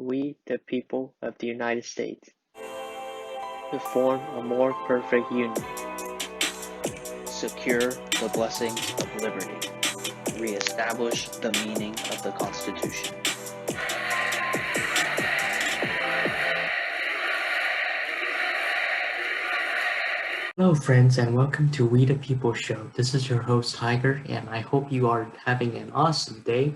we, the people of the United States, to form a more perfect union, secure the blessings of liberty, reestablish the meaning of the Constitution. Hello, friends, and welcome to We the People Show. This is your host, Tiger, and I hope you are having an awesome day.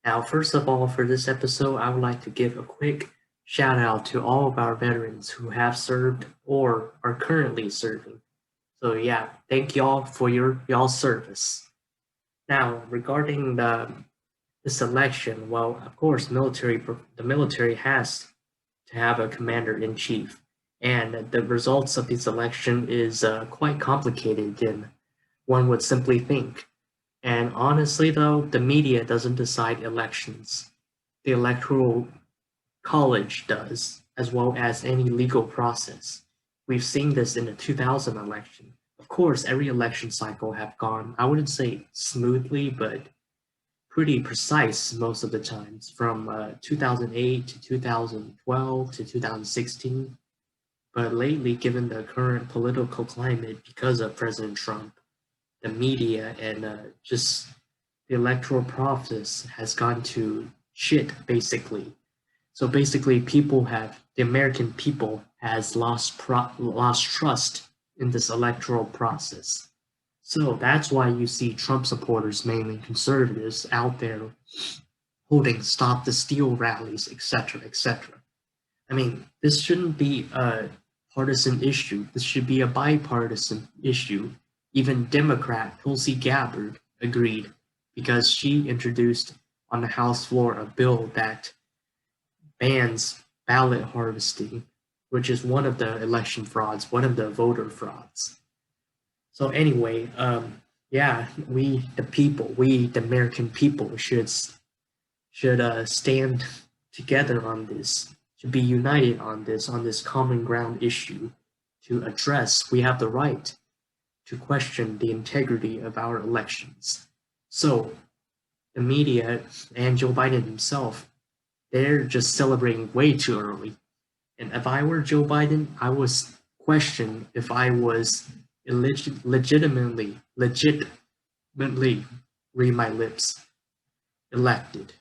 Now, first of all, for this episode, I would like to give a quick shout out to all of our veterans who have served or are currently serving. So, yeah, thank y'all for y'all's service. Now, regarding this election, well, of course, the military has to have a commander in chief. And the results of this election is quite complicated than one would simply think. And honestly, though, the media doesn't decide elections. The Electoral College does, as well as any legal process. We've seen this in the 2000 election. Of course, every election cycle have gone, I wouldn't say smoothly, but pretty precise most of the times, from 2008 to 2012 to 2016. But lately, given the current political climate because of President Trump, the media and just the electoral process has gone to shit, basically. So basically, the American people has lost trust in this electoral process. So that's why you see Trump supporters, mainly conservatives, out there holding "Stop the Steal" rallies, etc., etc. I mean, this shouldn't be a partisan issue. This should be a bipartisan issue. Even Democrat Tulsi Gabbard agreed because she introduced on the House floor a bill that bans ballot harvesting, which is one of the election frauds, one of the voter frauds. So anyway, yeah, we the American people should stand together on this, should be united on this common ground issue to address. We have the right to question the integrity of our elections. So the media and Joe Biden himself, they're just celebrating way too early. And if I were Joe Biden, I would question if I was legitimately, read my lips, elected.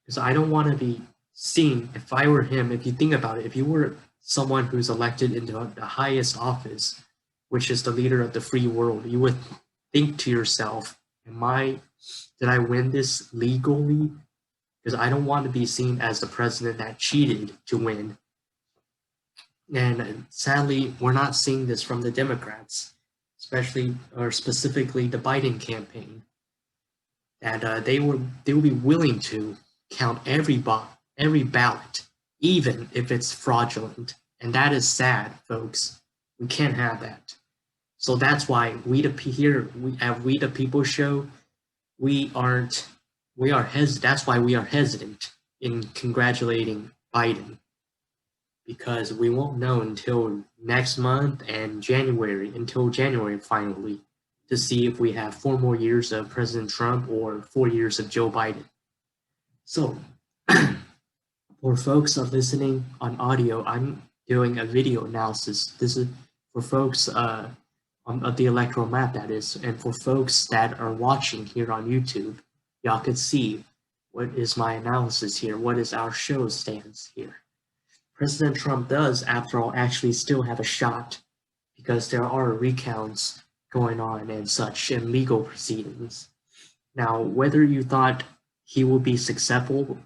Because I don't want to be seen, if I were him, if you think about it, if you were someone who's elected into the highest office, which is the leader of the free world, you would think to yourself, did I win this legally? Because I don't want to be seen as the president that cheated to win. And sadly, we're not seeing this from the Democrats, specifically the Biden campaign, that they will be willing to count every ballot, even if it's fraudulent. And that is sad, folks. We can't have that. So that's why at We the People Show, that's why we are hesitant in congratulating Biden, because we won't know until next month and until January finally, to see if we have 4 more years of President Trump or 4 years of Joe Biden. So, for folks listening on audio, I'm doing a video analysis. This is for folks of the electoral map, that is, and for folks that are watching here on YouTube, y'all can see what is my analysis here, what is our show stance here. President Trump does, after all, actually still have a shot, because there are recounts going on and such in legal proceedings. Now, whether you thought he will be successful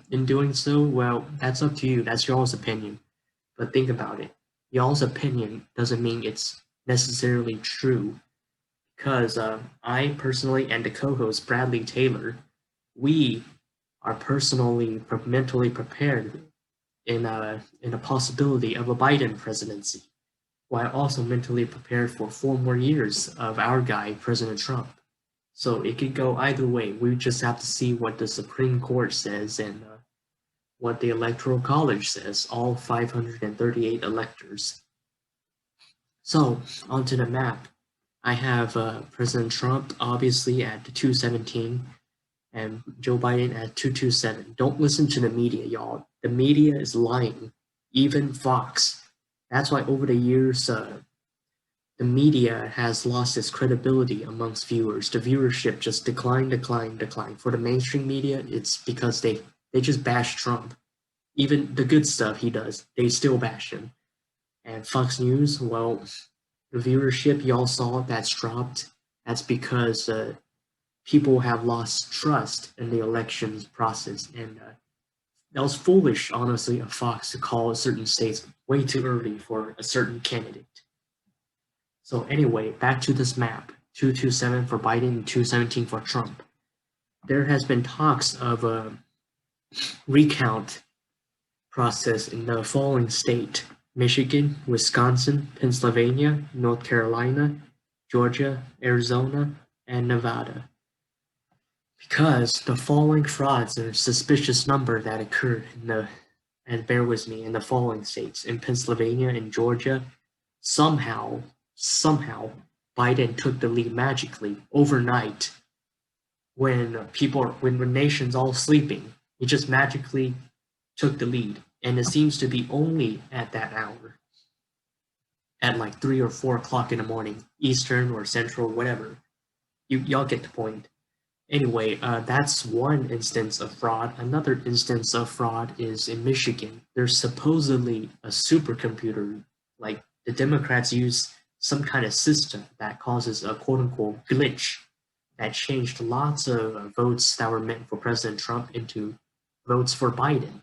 in doing so, well, that's up to you. That's y'all's opinion. But think about it. Y'all's opinion doesn't mean it's necessarily true, because I personally and the co-host Bradley Taylor, we are personally mentally prepared in a possibility of a Biden presidency, while also mentally prepared for 4 more years of our guy, President Trump. So it could go either way. We just have to see what the Supreme Court says and what the Electoral College says, all 538 electors. So, onto the map. I have President Trump, obviously, at 217, and Joe Biden at 227. Don't listen to the media, y'all. The media is lying. Even Fox. That's why over the years, the media has lost its credibility amongst viewers. The viewership just declined. For the mainstream media, it's because they just bash Trump. Even the good stuff he does, they still bash him. And Fox News, well, the viewership y'all saw that's dropped. That's because people have lost trust in the elections process, and that was foolish, honestly, of Fox to call certain states way too early for a certain candidate. So anyway, back to this map: 227 for Biden and 217 for Trump. There has been talks of a recount process in the following state: Michigan, Wisconsin, Pennsylvania, North Carolina, Georgia, Arizona, and Nevada. Because the following frauds are a suspicious number that occurred and bear with me, in the following states: in Pennsylvania and Georgia, somehow, Biden took the lead magically overnight when the nation's all sleeping. He just magically took the lead, and it seems to be only at that hour, at like 3 or 4 o'clock in the morning, Eastern or Central, whatever. Y'all get the point. Anyway, that's one instance of fraud. Another instance of fraud is in Michigan. There's supposedly a supercomputer, like the Democrats use some kind of system that causes a quote-unquote glitch that changed lots of votes that were meant for President Trump into votes for Biden.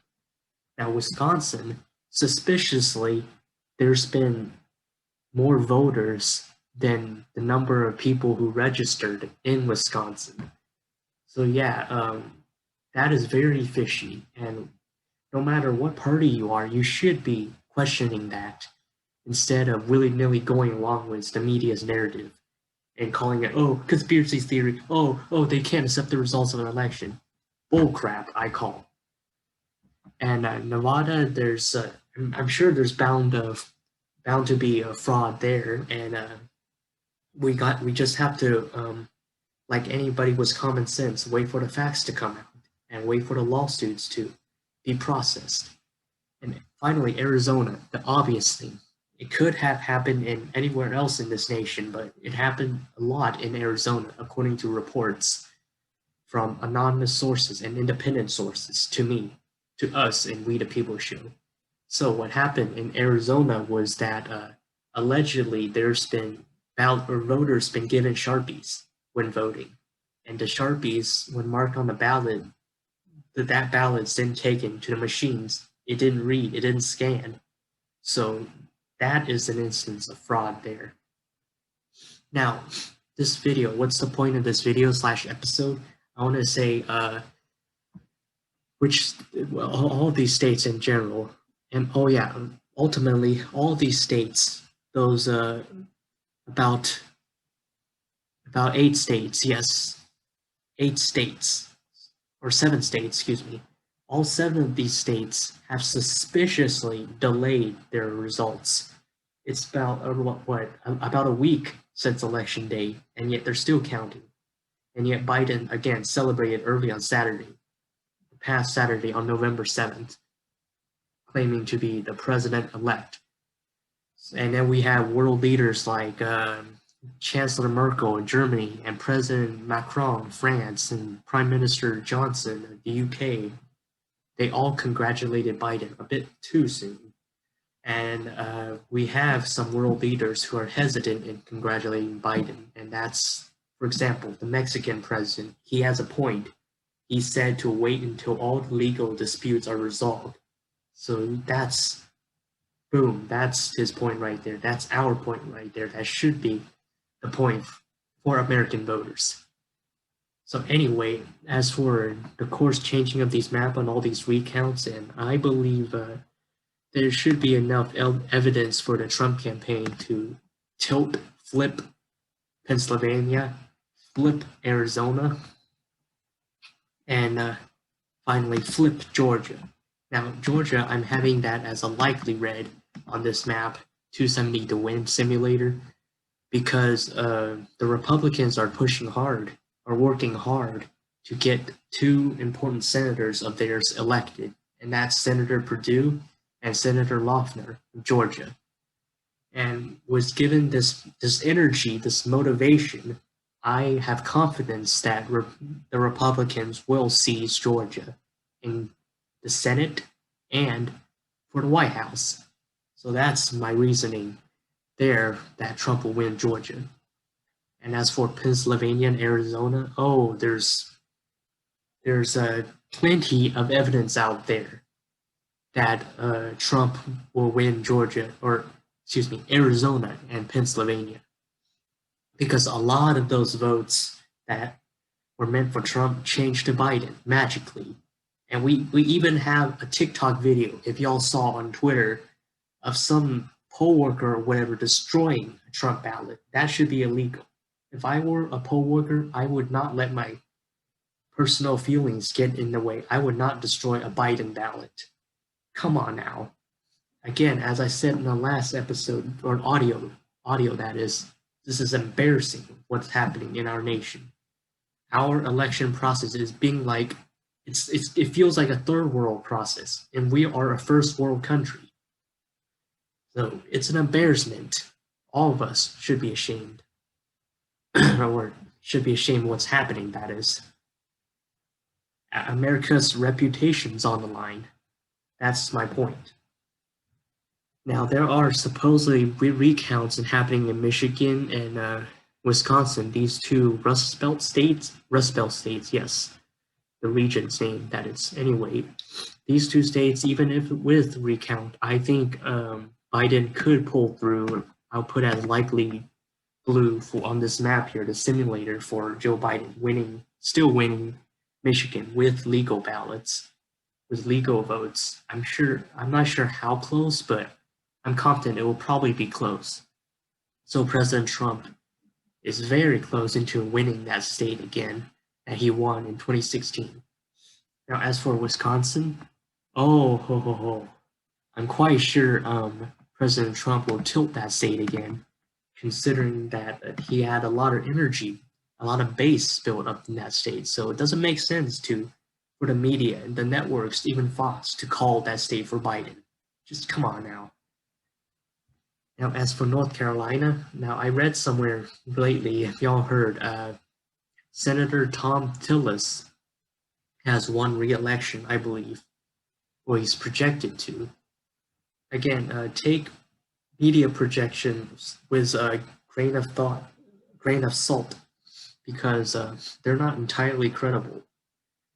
Now, Wisconsin, suspiciously, there's been more voters than the number of people who registered in Wisconsin. So yeah, that is very fishy, and no matter what party you are, you should be questioning that instead of willy-nilly going along with the media's narrative and calling it, oh, conspiracy theory, oh, they can't accept the results of an election. Bullcrap, I call. And Nevada, there's, I'm sure there's bound to be a fraud there, and we just have to, like anybody with common sense, wait for the facts to come out and wait for the lawsuits to be processed. And finally, Arizona, the obvious thing. It could have happened in anywhere else in this nation, but it happened a lot in Arizona, according to reports from anonymous sources and independent sources to me, to us in We the People show. So what happened in Arizona was that allegedly there's been voters been given Sharpies when voting, and the Sharpies, when marked on the ballot, that ballot's then taken to the machines. It didn't read, it didn't scan. So that is an instance of fraud there. Now, this video, what's the point of this video / episode? I want to say all these states in general, and ultimately all these states, those about 8 states, yes, 8 states, or 7 states, excuse me. All 7 of these states have suspiciously delayed their results. It's about about a week since election day, and yet they're still counting. And yet Biden again celebrated early on Saturday, the past Saturday on November 7th, claiming to be the president-elect. And then we have world leaders like Chancellor Merkel in Germany, and President Macron, France, and Prime Minister Johnson of the UK. They all congratulated Biden a bit too soon. And we have some world leaders who are hesitant in congratulating Biden. And that's, for example, the Mexican president. He has a point. He said to wait until all the legal disputes are resolved. So that's, boom, that's his point right there. That's our point right there. That should be the point for American voters. So anyway, as for the course changing of these map on all these recounts, and I believe there should be enough evidence for the Trump campaign to flip Pennsylvania, flip Arizona, and finally flip Georgia. Now, Georgia, I'm having that as a likely red on this map, 270 to win simulator, because the Republicans are working hard to get two important senators of theirs elected, and that's Senator Perdue and Senator Loeffler of Georgia. And was given this energy, this motivation, I have confidence that the Republicans will seize Georgia in the Senate and for the White House. So that's my reasoning there that Trump will win Georgia. And as for Pennsylvania and Arizona, there's plenty of evidence out there that Trump will win Georgia, or excuse me, Arizona and Pennsylvania, because a lot of those votes that were meant for Trump changed to Biden magically. And we even have a TikTok video, if y'all saw on Twitter, of some poll worker or whatever destroying a Trump ballot. That should be illegal. If I were a poll worker, I would not let my personal feelings get in the way. I would not destroy a Biden ballot. Come on now. Again, as I said in the last episode, or audio that is, this is embarrassing what's happening in our nation. Our election process is being like, it feels like a third world process, and we are a first world country. So it's an embarrassment. All of us should be ashamed. Or should be ashamed of what's happening, that is. America's reputation's on the line. That's my point. Now, there are supposedly recounts happening in Michigan and Wisconsin, these two Rust Belt states, yes, the region's name, that is. Anyway, these two states, even if with recount, I think Biden could pull through. I'll put as likely blue on this map here, the simulator for Joe Biden still winning Michigan with legal ballots, with legal votes. I'm not sure how close, but I'm confident it will probably be close. So President Trump is very close into winning that state again that he won in 2016. Now, as for Wisconsin, I'm quite sure President Trump will tilt that state again, considering that he had a lot of energy, a lot of base built up in that state. So it doesn't make sense for the media and the networks, even Fox, to call that state for Biden. Just come on now. Now, as for North Carolina, now I read somewhere lately, if y'all heard, Senator Tom Tillis has won re-election, I believe, or he's projected to. Again, take media projections with a grain of salt, because they're not entirely credible,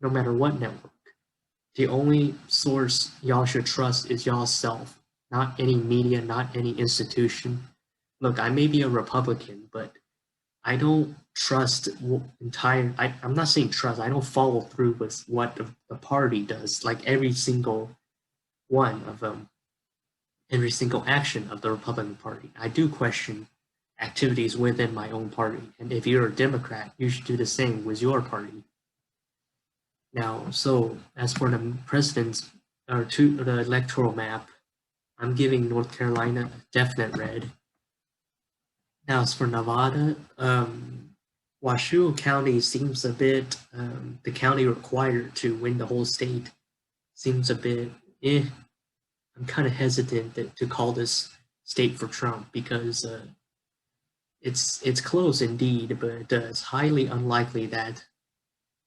no matter what network. The only source y'all should trust is y'all self. Not any media, not any institution. Look, I may be a Republican, but I don't trust I'm not saying trust, I don't follow through with what the party does, like every single one of them, every single action of the Republican Party. I do question activities within my own party, and if you're a Democrat, you should do the same with your party. Now, so as for the the electoral map, I'm giving North Carolina a definite red. Now, as for Nevada, Washoe County seems a bit, the county required to win the whole state seems a bit, I'm kind of hesitant to call this state for Trump, because it's close indeed, but it's highly unlikely that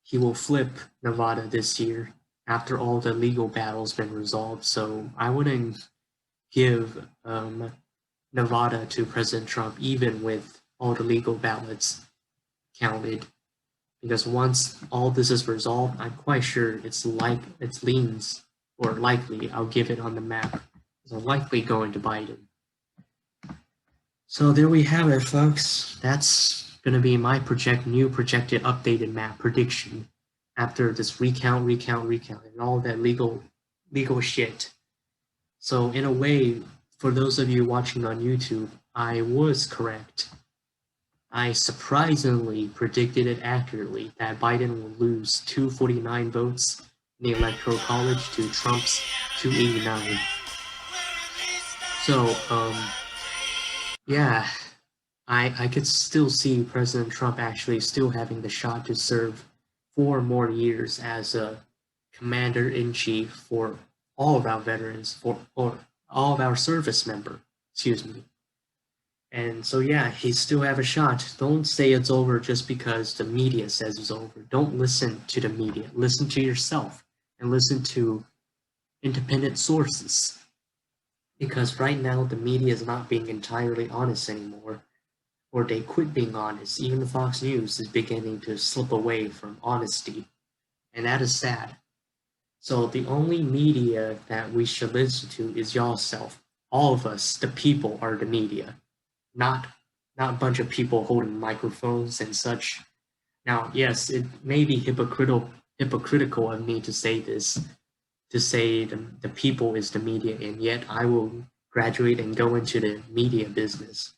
he will flip Nevada this year after all the legal battles been resolved. So I wouldn't give Nevada to President Trump, even with all the legal ballots counted, because once all this is resolved, I'm quite sure likely I'll give it on the map. So likely going to Biden. So there we have it, folks. That's gonna be my new projected updated map prediction after this recount, and all that legal shit. So in a way, for those of you watching on YouTube, I was correct. I surprisingly predicted it accurately that Biden will lose 249 votes in the Electoral College to Trump's 289. So, yeah, I could still see President Trump actually still having the shot to serve 4 more years as a commander-in-chief for all of our veterans, or all of our service member, excuse me. And so yeah, he still have a shot. Don't say it's over just because the media says it's over. Don't listen to the media. Listen to yourself and listen to independent sources. Because right now the media is not being entirely honest anymore, or they quit being honest. Even Fox News is beginning to slip away from honesty, and that is sad. So the only media that we should listen to is yourself. All of us, the people, are the media, not not a bunch of people holding microphones and such. Now, yes, it may be hypocritical of me to say this, to say the people is the media, and yet I will graduate and go into the media business.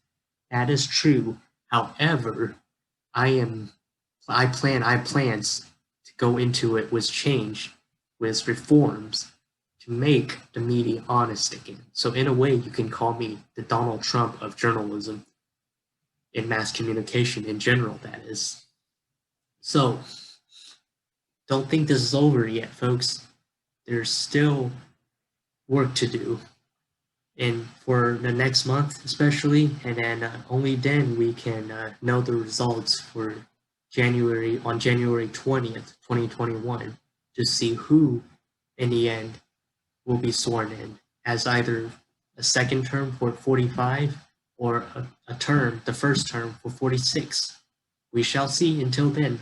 That is true. However, I plans to go into it with change, with reforms to make the media honest again. So in a way, you can call me the Donald Trump of journalism, in mass communication in general, that is. So don't think this is over yet, folks. There's still work to do. And for the next month, especially, and then only then we can know the results for January 20th, 2021, to see who, in the end, will be sworn in as either a second term for 45 or a term, the first term for 46. We shall see until then.